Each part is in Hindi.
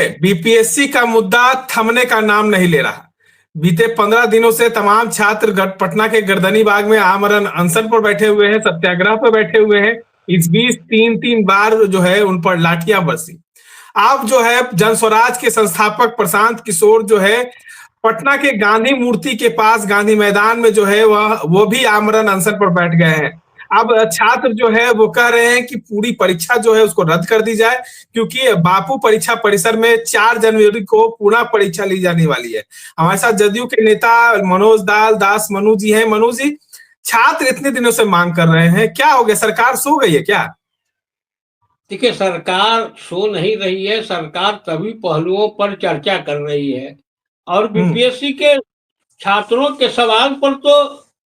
देखिए, बीपीएससी का मुद्दा थमने का नाम नहीं ले रहा। बीते 15 दिनों से तमाम छात्र पटना के गर्दनी बाग में आमरण अनशन पर बैठे हुए हैं, सत्याग्रह पर बैठे हुए हैं। इस बीच 3-3 बार जो है उन पर लाठियां बरसी। अब जो है जन स्वराज के संस्थापक प्रशांत किशोर जो है पटना के गांधी मूर्ति के पास गांधी मैदान में जो है वो भी आमरण अनशन पर बैठ गए हैं। अब छात्र जो है वो कह रहे हैं कि पूरी परीक्षा जो है उसको रद्द कर दी जाए, क्योंकि बापू परीक्षा परिसर में 4 जनवरी को पुनः परीक्षा ली जाने वाली है। हमारे साथ जदयू के नेता मनोज दास मनु जी हैं। मनु जी, छात्र इतने दिनों से मांग कर रहे हैं, क्या हो गया? सरकार सो गई है क्या? देखिए, सरकार सो नहीं रही है। सरकार सभी पहलुओं पर चर्चा कर रही है और बीपीएससी के छात्रों के सवाल पर तो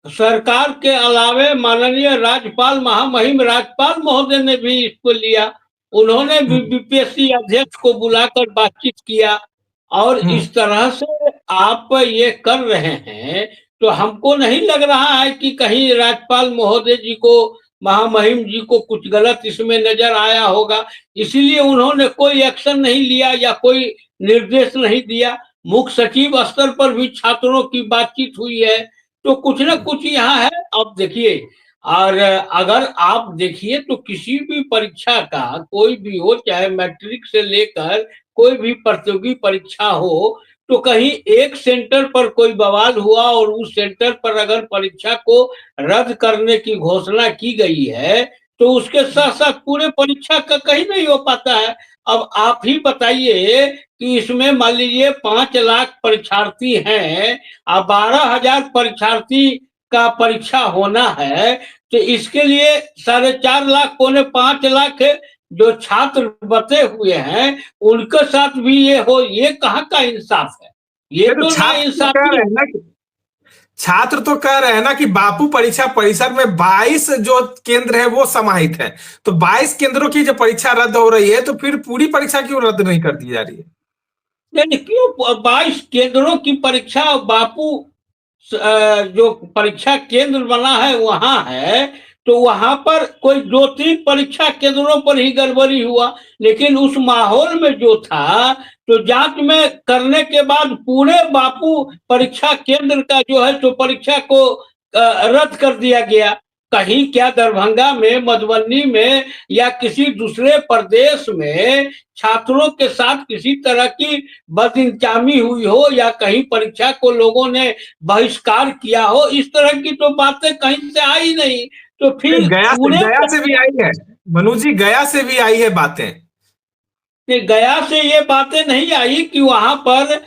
सरकार के अलावे माननीय राज्यपाल महामहिम राज्यपाल महोदय ने भी इसको लिया। उन्होंने भी बीपीएससी अध्यक्ष को बुलाकर बातचीत किया और इस तरह से आप ये कर रहे हैं तो हमको नहीं लग रहा है कि कहीं राज्यपाल महोदय जी को, महामहिम जी को कुछ गलत इसमें नजर आया होगा, इसीलिए उन्होंने कोई एक्शन नहीं लिया या कोई निर्देश नहीं दिया। मुख्य सचिव स्तर पर भी छात्रों की बातचीत हुई है, तो कुछ ना कुछ यहाँ है। अब देखिए, और अगर आप देखिए तो किसी भी परीक्षा का कोई भी हो, चाहे मैट्रिक से लेकर कोई भी प्रतियोगी परीक्षा हो, तो कहीं एक सेंटर पर कोई बवाल हुआ और उस सेंटर पर अगर परीक्षा को रद्द करने की घोषणा की गई है तो उसके साथ साथ पूरे परीक्षा का कहीं नहीं हो पाता है। अब आप ही बताइए कि इसमें मान लीजिए 5 लाख परीक्षार्थी हैं और 12,000 परीक्षार्थी का परीक्षा होना है, तो इसके लिए 4.5 लाख पौने 5 लाख जो छात्र बचे हुए हैं उनके साथ भी ये हो, ये कहाँ का इंसाफ है? ये तो ना इंसाफी है। छात्र तो कह रहे हैं ना कि बापू परीक्षा परिसर में 22 जो केंद्र है वो समाहित है, तो 22 केंद्रों की जो परीक्षा रद्द हो रही है तो फिर पूरी परीक्षा क्यों रद्द नहीं कर दी जा रही है? नहीं, क्यों 22 केंद्रों की परीक्षा? बापू जो परीक्षा केंद्र बना है वहां है, तो वहां पर कोई 2-3 परीक्षा केंद्रों पर ही गड़बड़ी हुआ, लेकिन उस माहौल में जो था तो जांच में करने के बाद पूरे बापू परीक्षा केंद्र का जो है तो परीक्षा को रद्द कर दिया गया। कहीं क्या दरभंगा में, मधुबनी में या किसी दूसरे प्रदेश में छात्रों के साथ किसी तरह की बदइंतजामी हुई हो या कहीं परीक्षा को लोगों ने बहिष्कार किया हो, इस तरह की तो बातें कहीं से आई नहीं। तो फिर गया से भी आई है मनु जी, गया से भी आई है बातें। गया से ये बातें नहीं आई कि वहां पर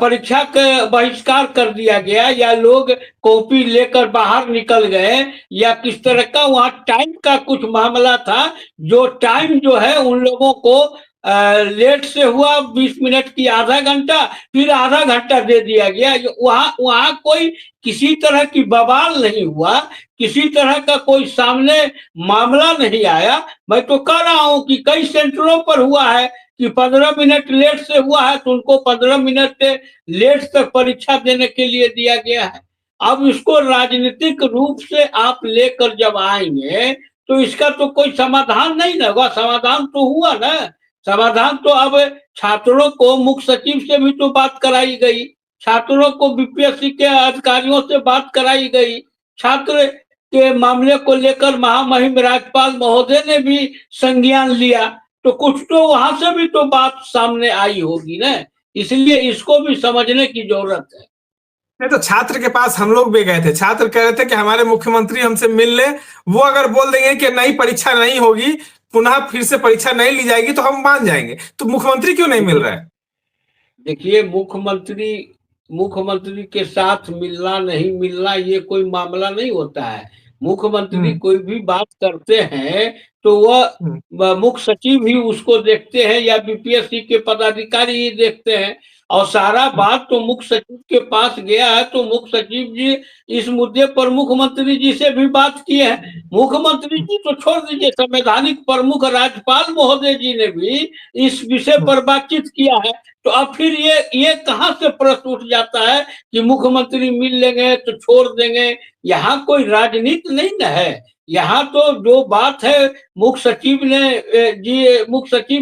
परीक्षा का बहिष्कार कर दिया गया या लोग कॉपी लेकर बाहर निकल गए या किस तरह का वहां टाइम का कुछ मामला था। जो टाइम जो है उन लोगों को लेट से हुआ 20 मिनट की आधा घंटा, फिर आधा घंटा दे दिया गया। वहां कोई किसी तरह की बवाल नहीं हुआ, किसी तरह का कोई सामने मामला नहीं आया। मैं तो कह रहा हूं कि कई सेंटरों पर हुआ है कि 15 मिनट लेट से हुआ है तो उनको 15 मिनट लेट तक परीक्षा देने के लिए दिया गया है। अब इसको राजनीतिक रूप से आप लेकर जब आएंगे तो इसका तो कोई समाधान नहीं ना होगा। समाधान तो हुआ ना, समाधान तो अब छात्रों को मुख्य सचिव से भी तो बात कराई गई, छात्रों को बीपीएससी के अधिकारियों से बात कराई गई, छात्र के मामले को लेकर महामहिम राज्यपाल महोदय ने भी संज्ञान लिया, तो कुछ तो वहां से भी तो बात सामने आई होगी ना। इसलिए इसको भी समझने की जरूरत है। नहीं तो छात्र के पास हम लोग भी गए थे, छात्र कह रहे थे कि हमारे मुख्यमंत्री हमसे मिल ले, वो अगर बोल देंगे कि नई परीक्षा नहीं होगी, पुनः फिर से परीक्षा नहीं ली जाएगी तो हम मान जाएंगे। तो मुख्यमंत्री क्यों नहीं मिल रहा है? देखिए, मुख्यमंत्री के साथ मिलना नहीं मिलना ये कोई मामला नहीं होता है। मुख्यमंत्री कोई भी बात करते हैं तो वह मुख्य सचिव ही उसको देखते हैं या बीपीएससी के पदाधिकारी ही देखते हैं, और सारा बात तो मुख्य सचिव के पास गया है। तो मुख्य सचिव जी इस मुद्दे पर मुख्यमंत्री जी से भी बात की है। मुख्यमंत्री जी तो छोड़ दीजिए, संवैधानिक प्रमुख राज्यपाल महोदय जी ने भी इस विषय पर बातचीत किया है। तो अब फिर ये कहां से प्रश्न उठ जाता है कि मुख्यमंत्री मिल लेंगे तो छोड़ देंगे? यहाँ कोई राजनीति नहीं न है। यहाँ तो जो बात है मुख्य सचिव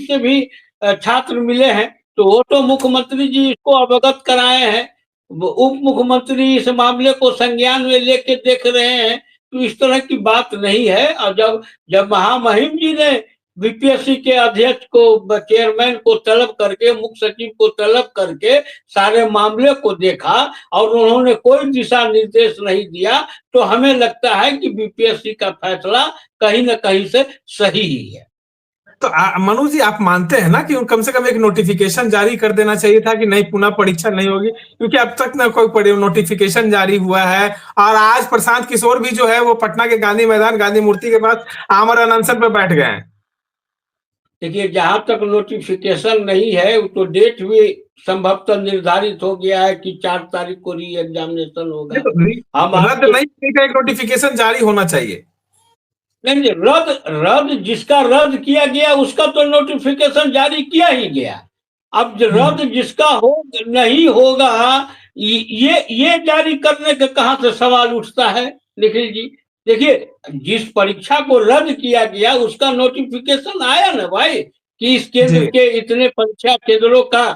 से भी छात्र मिले हैं, तो वो तो मुख्यमंत्री जी इसको अवगत कराए हैं, उप मुख्यमंत्री इस मामले को संज्ञान में लेके देख रहे हैं। तो इस तरह की बात नहीं है। और जब जब महामहिम जी ने बीपीएससी के अध्यक्ष को, चेयरमैन को तलब करके, मुख्य सचिव को तलब करके सारे मामले को देखा और उन्होंने कोई दिशा निर्देश नहीं दिया, तो हमें लगता है कि बीपीएससी का फैसला कहीं ना कहीं से सही ही है। तो मनु जी, आप मानते हैं ना कि कम से कम एक नोटिफिकेशन जारी कर देना चाहिए था कि नहीं, पुनः परीक्षा नहीं होगी? क्योंकि अब तक ना कोई नोटिफिकेशन जारी हुआ है। और आज प्रशांत किशोर भी जो है वो पटना के गांधी मैदान, गांधी मूर्ति के पास आमरण अनशन पर बैठ गए हैं। देखिए, जहां तक नोटिफिकेशन नहीं है तो डेट भी संभवतः निर्धारित हो गया है कि 4 तारीख को री एग्जामिनेशन होगा। हम रद्द नहीं का एक नोटिफिकेशन जारी होना चाहिए। नहीं, रद्द जिसका रद्द किया गया उसका तो नोटिफिकेशन जारी किया ही गया। अब रद्द जिसका हो नहीं होगा, ये जारी करने का कहां से सवाल उठता है निखिल जी? देखिए, जिस परीक्षा को रद्द किया गया उसका नोटिफिकेशन आया ना भाई, कि इस केंद्र के इतने परीक्षा केंद्रों का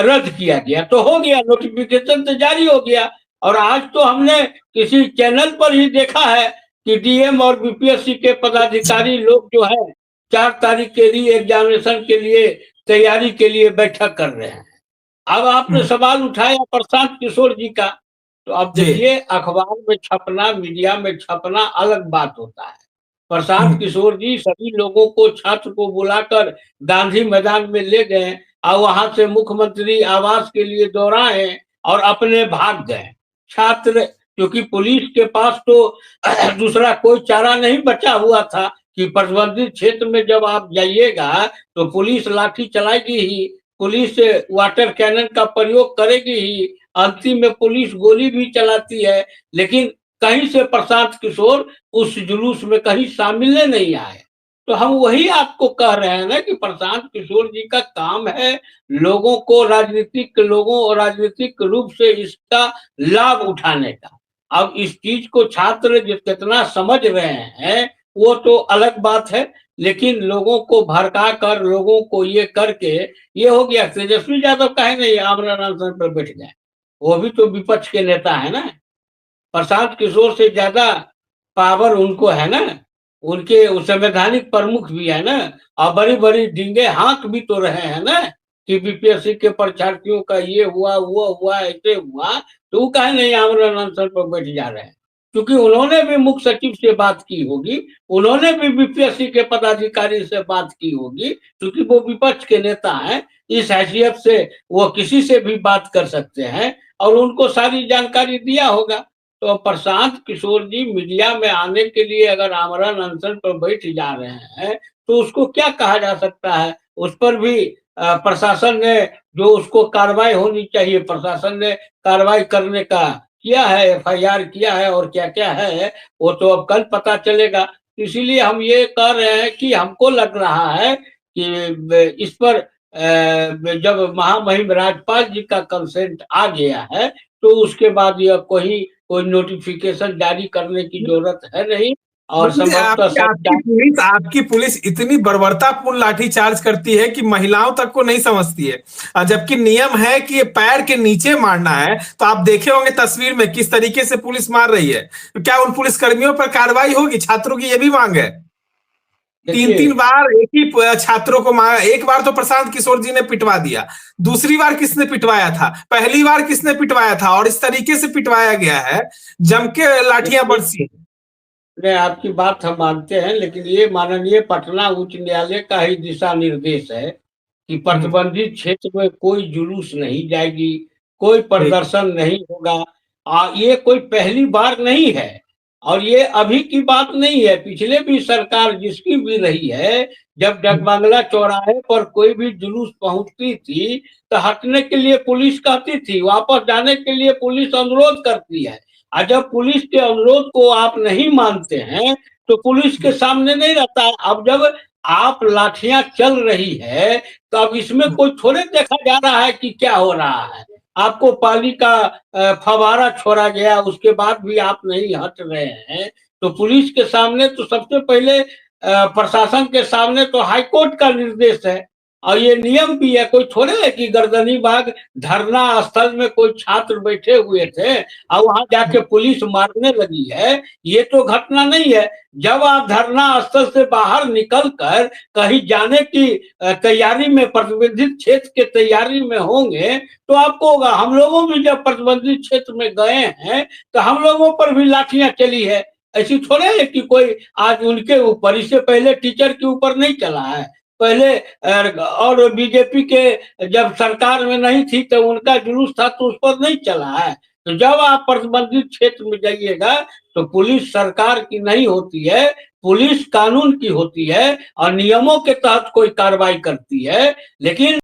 रद्द किया गया, तो हो गया, नोटिफिकेशन तो जारी हो गया। और आज तो हमने किसी चैनल पर ही देखा है कि डीएम और बीपीएससी के पदाधिकारी लोग जो है 4 तारीख के री एग्जामिनेशन के लिए तैयारी के लिए बैठक कर रहे हैं। अब आपने सवाल उठाया प्रशांत किशोर जी का, तो अब देखिए, अखबार में छपना, मीडिया में छपना अलग बात होता है। प्रशांत किशोर जी सभी लोगों को, छात्र को बुलाकर गांधी मैदान में ले गए और वहां से मुख्यमंत्री आवास के लिए दौड़ाए और अपने भाग गए। छात्र, क्योंकि पुलिस के पास तो दूसरा कोई चारा नहीं बचा हुआ था कि प्रतिबंधित क्षेत्र में जब आप जाइएगा तो पुलिस लाठी चलाएगी ही, पुलिस वाटर कैनन का प्रयोग करेगी ही, अंतिम में पुलिस गोली भी चलाती है। लेकिन कहीं से प्रशांत किशोर उस जुलूस में कहीं शामिल नहीं आए। तो हम वही आपको कह रहे हैं ना कि प्रशांत किशोर जी का काम है लोगों को, राजनीतिक रूप से इसका लाभ उठाने का। अब इस चीज को छात्र कितना समझ रहे हैं वो तो अलग बात है, लेकिन लोगों को भड़का कर, लोगों को ये करके, ये हो गया। तेजस्वी यादव कहे नहीं आमरण अनशन पर बैठ गए, वो भी तो विपक्ष के नेता है ना। प्रशांत किशोर से ज्यादा पावर उनको है ना, उनके संवैधानिक प्रमुख भी है ना, और बड़ी बड़ी डींगे हाँक भी तो रहे हैं ना कि बीपीएससी के परीक्षार्थियों का ये हुआ, वो हुआ, ऐसे हुआ, तो वो कहे नहीं आमरण अनशन पर बैठ जा रहे हैं? क्योंकि उन्होंने भी मुख्य सचिव से बात की होगी, उन्होंने भी बीपीएससी के पदाधिकारी से बात की होगी, क्योंकि वो विपक्ष के नेता हैं। इस हैसियत से वो किसी से भी बात कर सकते हैं और उनको सारी जानकारी दिया होगा। तो प्रशांत किशोर जी मीडिया में आने के लिए अगर आमरण अनशन पर बैठ जा रहे हैं तो उसको क्या कहा जा सकता है? उस पर भी प्रशासन ने जो उसको कार्रवाई होनी चाहिए, प्रशासन ने कार्रवाई करने का किया है, एफआईआर किया है, और क्या क्या है वो तो अब कल पता चलेगा। इसीलिए हम ये कह रहे हैं कि हमको लग रहा है कि इस पर जब महामहिम राज्यपाल जी का कंसेंट आ गया है तो उसके बाद यह कोई नोटिफिकेशन जारी करने की जरूरत है नहीं। और आपकी पुलिस इतनी बर्बरतापूर्ण लाठीचार्ज करती है कि महिलाओं तक को नहीं समझती है, जबकि नियम है कि पैर के नीचे मारना है। तो आप देखे होंगे तस्वीर में किस तरीके से पुलिस मार रही है। तो क्या उन पुलिसकर्मियों पर कार्रवाई होगी? छात्रों की यह भी मांग है। 3 बार एक ही छात्रों को मारा। एक बार तो प्रशांत किशोर जी ने पिटवा दिया, दूसरी बार किसने पिटवाया था, पहली बार किसने पिटवाया था, और इस तरीके से पिटवाया गया है, जम के लाठियां बरसी। आपकी बात हम मानते हैं, लेकिन ये माननीय पटना उच्च न्यायालय का ही दिशा निर्देश है कि प्रतिबंधित क्षेत्र में कोई जुलूस नहीं जाएगी, कोई प्रदर्शन नहीं होगा। ये कोई पहली बार नहीं है और ये अभी की बात नहीं है। पिछले भी सरकार जिसकी भी रही है, जब डगबांगला चौराहे पर कोई भी जुलूस पहुंचती थी तो हटने के लिए पुलिस कहती थी, वापस जाने के लिए पुलिस अनुरोध करती है। और जब पुलिस के अनुरोध को आप नहीं मानते हैं तो पुलिस के सामने नहीं रहता है। अब जब आप लाठियां चल रही है तो अब इसमें कोई थोड़े देखा जा रहा है कि क्या हो रहा है। आपको पाली का फवारा छोड़ा गया, उसके बाद भी आप नहीं हट रहे हैं। तो पुलिस के सामने तो सबसे पहले प्रशासन के सामने तो हाईकोर्ट का निर्देश है और ये नियम भी है, कोई थोड़े है कि गर्दनी बाग धरना स्थल में कोई छात्र बैठे हुए थे और वहां जाके पुलिस मारने लगी है, ये तो घटना नहीं है। जब आप धरना स्थल से बाहर निकलकर कहीं जाने की तैयारी में, प्रतिबंधित क्षेत्र के तैयारी में होंगे तो आपको होगा। हम लोगों भी जब प्रतिबंधित क्षेत्र में गए हैं तो हम लोगों पर भी लाठियां चली है। ऐसी थोड़े है कि कोई आज उनके ऊपर, इससे पहले टीचर के ऊपर नहीं चला है। पहले और बीजेपी के जब सरकार में नहीं थी तो उनका जुलूस था तो उस पर नहीं चला है। तो जब आप प्रतिबंधित क्षेत्र में जाइएगा तो पुलिस सरकार की नहीं होती है, पुलिस कानून की होती है और नियमों के तहत कोई कार्रवाई करती है। लेकिन